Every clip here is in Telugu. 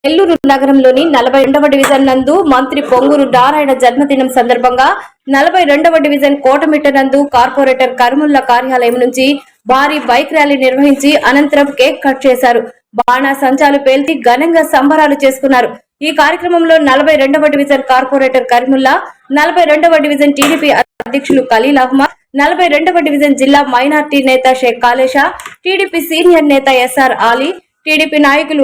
నెల్లూరు నగరంలోని 42వ డివిజన్ నందు మంత్రి పొంగూరు నారాయణ జన్మదినం సందర్భంగా 42వ డివిజన్ కోటమిట్ట నందు కార్పొరేటర్ కర్ముల్లా కార్యాలయం నుంచి భారీ బైక్ ర్యాలీ నిర్వహించి అనంతరం కేక్ కట్ చేశారు. బాణా సంచాలు పేల్చి ఘనంగా సంబరాలు చేసుకున్నారు. ఈ కార్యక్రమంలో 42వ division corporator Karmulla, 42వ division TDP అధ్యక్షులు ఖలీల్ అహ్మద్, 42వ డివిజన్ జిల్లా మైనార్టీ నేత షేక్ కాలేషా, టీడీపీ సీనియర్ నేత ఎస్ఆర్ ఆలీ, టీడీపీ నాయకులు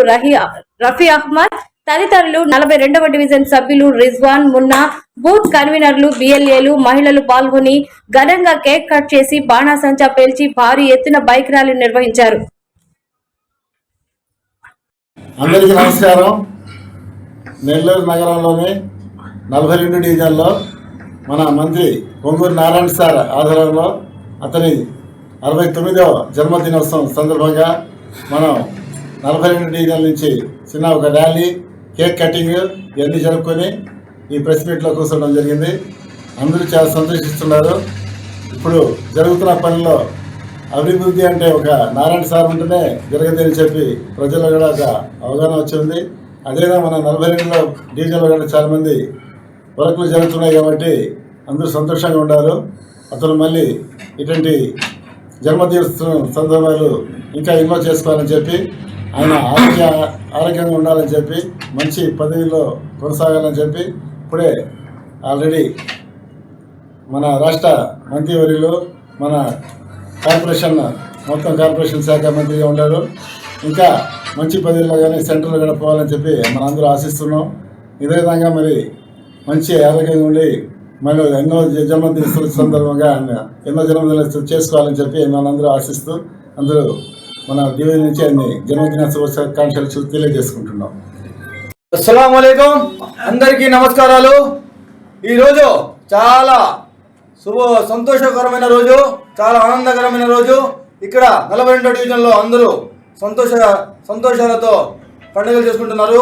రఫీ అహ్మద్ తదితరులు, 42వ డివిజన్ సభ్యులు రిజ్వాన్, మున్నా, బూత్ కన్వీనర్లు, బిఎల్ఏలు, మహిళలు పాల్గొని ఘనంగా కేక్ కట్ చేసి బాణాసంచా పేల్చి భారీ ఎత్తున బైక్ ర్యాలీ నిర్వహించారు. అందరికీ నమస్కారం. నెల్లూరు నగరంలోని 42 డివిజన్లో మన మంత్రి పొంగూరు నారాయణ సార్ ఆధ్వర్యంలో అతని 69వ జన్మదినోత్సవం సందర్భంగా మనం 42 డివిజన్ నుంచి చిన్న ఒక ర్యాలీ, కేక్ కటింగ్ ఇవన్నీ జరుపుకొని ఈ ప్రెస్ మీట్లో కూర్చోవడం జరిగింది. అందరూ చాలా సంతోషిస్తున్నారు. ఇప్పుడు జరుగుతున్న పనిలో అభివృద్ధి అంటే ఒక నారాయణ సార్ ఉంటేనే జరగదని చెప్పి ప్రజల్లో కూడా ఒక అవగాహన వచ్చింది. అదేవిధంగా మన 42 డివిజన్లో కూడా చాలామంది వర్కులు జరుగుతున్నాయి కాబట్టి అందరూ సంతోషంగా ఉన్నారు. అతను మళ్ళీ ఇటువంటి జన్మదిన సందర్భాలు ఇంకా ఎన్నో చేసుకోవాలని చెప్పి, ఆయన ఆరోగ్యంగా ఉండాలని చెప్పి, మంచి పదవిలో కొనసాగాలని చెప్పి ఇప్పుడే ఆల్రెడీ మన రాష్ట్ర మంత్రివర్యులు, మన మొత్తం కార్పొరేషన్ శాఖ మంత్రిగా ఉన్నారు. ఇంకా మంచి పదవిలో కానీ సెంటర్లో కూడా పోవాలని చెప్పి మనం అందరూ ఆశిస్తున్నాం. ఇదే విధంగా మరి మంచి ఆరోగ్యంగా ఉండి మళ్ళీ ఎన్నో జన్మదిన సందర్భంగా ఎన్నో జన్మదిన చేసుకోవాలని చెప్పి మనందరూ ఆశిస్తూ అందరూ మన డివిజన్ నుంచి అన్ని జన్మదిన శుభాకాంక్షలు తెలియజేసుకుంటున్నాం. అస్సలాము అలైకుం, అందరికీ నమస్కారాలు. ఈరోజు చాలా సంతోషకరమైన రోజు, చాలా ఆనందకరమైన రోజు. ఇక్కడ 42 డివిజన్లో అందరూ సంతోషాలతో పండుగలు చేసుకుంటున్నారు.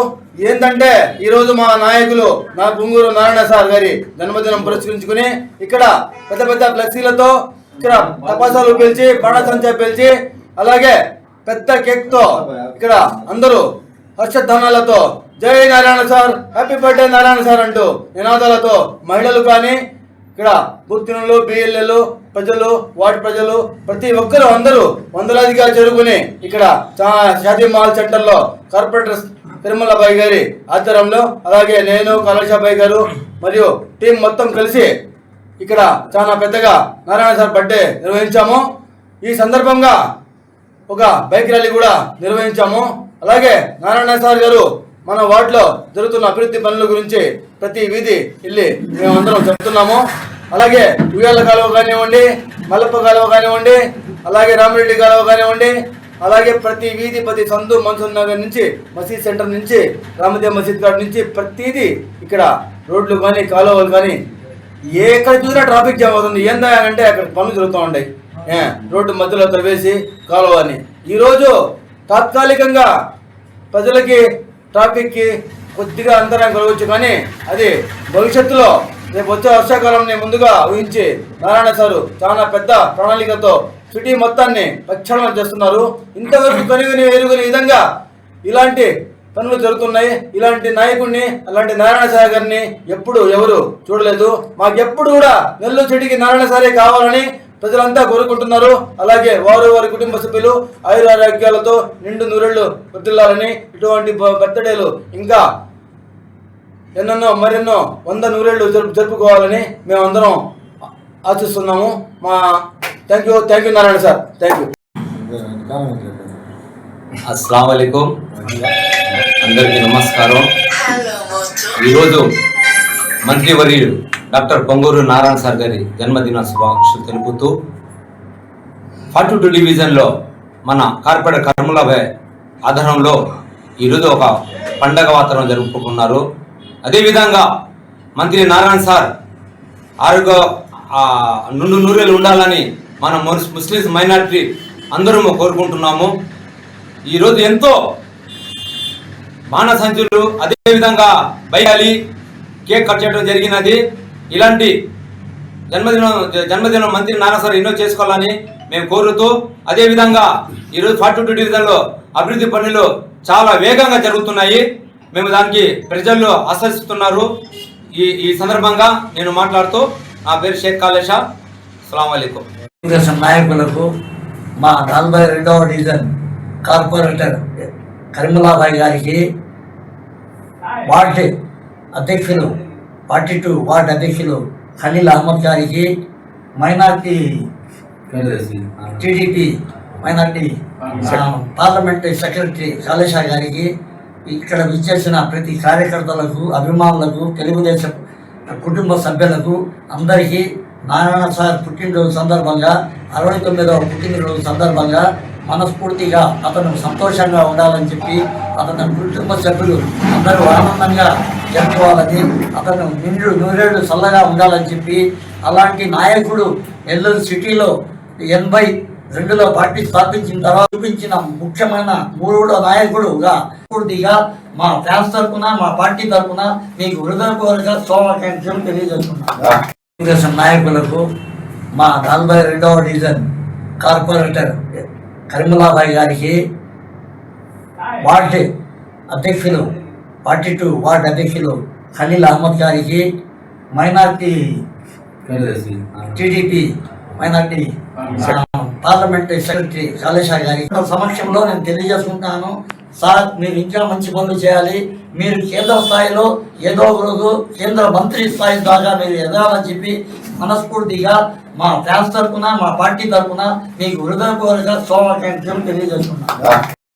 ఏంటంటే ఈరోజు మా నాయకులు పొంగూరు నారాయణ సార్ గారి జన్మదినం పురస్కరించుకుని ఇక్కడ పెద్ద పెద్ద ఫ్లెక్సీలతో ఇక్కడ తపాసాలు పేల్చి, బాణసంచా పేల్చి, అలాగే పెద్ద కేక్తో ఇక్కడ అందరూ హర్షధ్వానాలతో జై Narayana sir, happy birthday Narayana sir అంటూ నినాదాలతో మహిళలు కానీ ఇక్కడ బూత్తులు, బిఎల్ఏలు, ప్రజలు, వార్డు ప్రజలు ప్రతి ఒక్కరు అందరూ వందలాదిగా చేరుకుని ఇక్కడ షాదీ మాల్ సెంటర్లో కార్పొరేటర్ తిరుమలబాయి గారి ఆధ్వర్యంలో, అలాగే నేను, కాళేశాబాయి గారు మరియు టీం మొత్తం కలిసి ఇక్కడ చాలా పెద్దగా నారాయణ సార్ బర్త్డే నిర్వహించాము. ఈ సందర్భంగా ఒక బైక్ ర్యాలీ కూడా నిర్వహించాము. అలాగే నారాయణ సార్ గారు మన వార్డులో జరుగుతున్న అభివృద్ధి పనుల గురించి ప్రతి వీధి వెళ్ళి మేమందరం చెప్తున్నాము. అలాగే ఉయ్యాల కాలువ కానివ్వండి, మల్లప్ప కాలువ కానివ్వండి, అలాగే రామిరెడ్డి కాలువ కానివ్వండి, అలాగే ప్రతి వీధి, ప్రతి సందు, మన్సూర్ నగర్ నుంచి, మసీద్ సెంటర్ నుంచి, రామదేవ్ మసీద్ గారి నుంచి ప్రతిదీ ఇక్కడ రోడ్లు కానీ కాలువలు కానీ ఎక్కడ చూసినా ట్రాఫిక్ జామ్ అవుతుంది. ఏందా అంటే అక్కడ పనులు జరుగుతూ ఉంటాయి. రోడ్డు మధ్యలో తవ్వేసి కాలువ అని. ఈరోజు తాత్కాలికంగా ప్రజలకి ట్రాఫిక్కి కొద్దిగా అంతరాయం కలగవచ్చు, కానీ అది భవిష్యత్తులో రేపు వచ్చే వర్షాకాలంని ముందుగా ఊహించి నారాయణ సారు చాలా పెద్ద ప్రణాళికతో సిటీ మొత్తాన్ని ప్రక్షాళన చేస్తున్నారు. ఇంతవరకు కనుగొని ఎరుగుని విధంగా ఇలాంటి పనులు జరుగుతున్నాయి. ఇలాంటి నాయకుడిని, అలాంటి నారాయణ సార్ గారిని ఎప్పుడు ఎవరు చూడలేదు. మాకెప్పుడు కూడా నెల్లూరు సిటీకి నారాయణ సారే కావాలని ప్రజలంతా కోరుకుంటున్నారు. అలాగే వారి కుటుంబ సభ్యులు ఆయురారోగ్యాలతో నిండు నూరేళ్లు వర్తిల్లాలని, ఇటువంటి బర్త్డేలు ఇంకా ఎన్నెన్నో మరెన్నో 100 నూరేళ్లు జరుపుకోవాలని మేమందరం ఆశిస్తున్నాము. Thank you Narayana sir, thank you. అస్సలాము అలైకుం, అందరికీ నమస్కారం. ఈరోజు మంత్రివర్యులు డాక్టర్ పొంగూరు నారాయణ సార్ గారి జన్మదిన శుభాకాంక్షలు తెలుపుతూ 42 డివిజన్లో మన కార్పొరేటర్ కర్ముల్లాబాయ్ ఆధ్వర్యంలో ఈరోజు ఒక పండగ వాతావరణం జరుపుకున్నారు. అదేవిధంగా మంత్రి నారాయణ సార్ ఆరోగ్య నూరేళ్ళు ఉండాలని మన ముస్లిమ్స్ మైనారిటీ అందరూ కోరుకుంటున్నాము. ఈరోజు ఎంతో బాణసంచులు, అదేవిధంగా బైక్ ర్యాలీ, కేక్ కట్ చేయడం జరిగినది. ఇలాంటి జన్మదినం మంత్రి నారాయణ సార్ ఎన్నో చేసుకోవాలని మేము కోరుతూ, అదేవిధంగా ఈరోజు 42 డివిజన్లో అభివృద్ధి పనులు చాలా వేగంగా జరుగుతున్నాయి. మేము దానికి ప్రజలు ఆశిస్తున్నారు. ఈ సందర్భంగా నేను మాట్లాడుతూ నా పేరు షేక్ కాలేషా. అస్సలాము అలైకుం. తెలుగుదేశం నాయకులకు మా 42వ డివిజన్ కార్పొరేటర్ కరీముల్లాబాయ్ గారికి, వార్డు అధ్యక్షులు 42 వార్డు అధ్యక్షులు ఖలీల్ అహ్మద్ గారికి, minority TDP minority parliamentary secretary Kalesha గారికి, ఇక్కడ విచ్చేసిన ప్రతి కార్యకర్తలకు, అభిమానులకు, తెలుగుదేశం కుటుంబ సభ్యులకు అందరికీ నారాయణ సార్ పుట్టినరోజు సందర్భంగా 69వ పుట్టినరోజు సందర్భంగా మనస్ఫూర్తిగా అతను సంతోషంగా ఉండాలని చెప్పి, అతని కుటుంబ సభ్యులు అందరూ ఆనందంగా జరుపుకోవాలని, అతను నూరేళ్లు చల్లగా ఉండాలని చెప్పి, అలాంటి నాయకుడు నెల్లూరు సిటీలో 82లో పార్టీ స్థాపించిన తర్వాత చూపించిన ముఖ్యమైన మూడో నాయకుడుగా పూర్తిగా మా ఫ్యాన్స్ తరఫున, మా పార్టీ తరఫున మీకు హృదయపూర్వక శుభాకాంక్షలు తెలియజేస్తున్నాను. తెలుగుదేశం నాయకులకు మా 42వ డివిజన్ కార్పొరేటర్ కరీముల్లాబాయ్ గారికి, వార్డు అధ్యక్షులు 42 వార్డు అధ్యక్షులు ఖలీల్ అహ్మద్ గారికి, minority TDP minority parliamentary secretary Kalesha గారి సమక్షంలో నేను తెలియజేసుకుంటాను. సార్, మీరు ఇంకా మంచి పనులు చేయాలి. మీరు కేంద్ర స్థాయిలో ఏదో ఒక రోజు కేంద్ర మంత్రి స్థాయి దాకా మీరు ఎదగాలని చెప్పి మనస్ఫూర్తిగా మా ఫ్యాన్స్ తరఫున, మా పార్టీ తరఫున మీకు హృదయపూర్వక శుభాకాంక్షలు తెలియజేస్తున్నాను.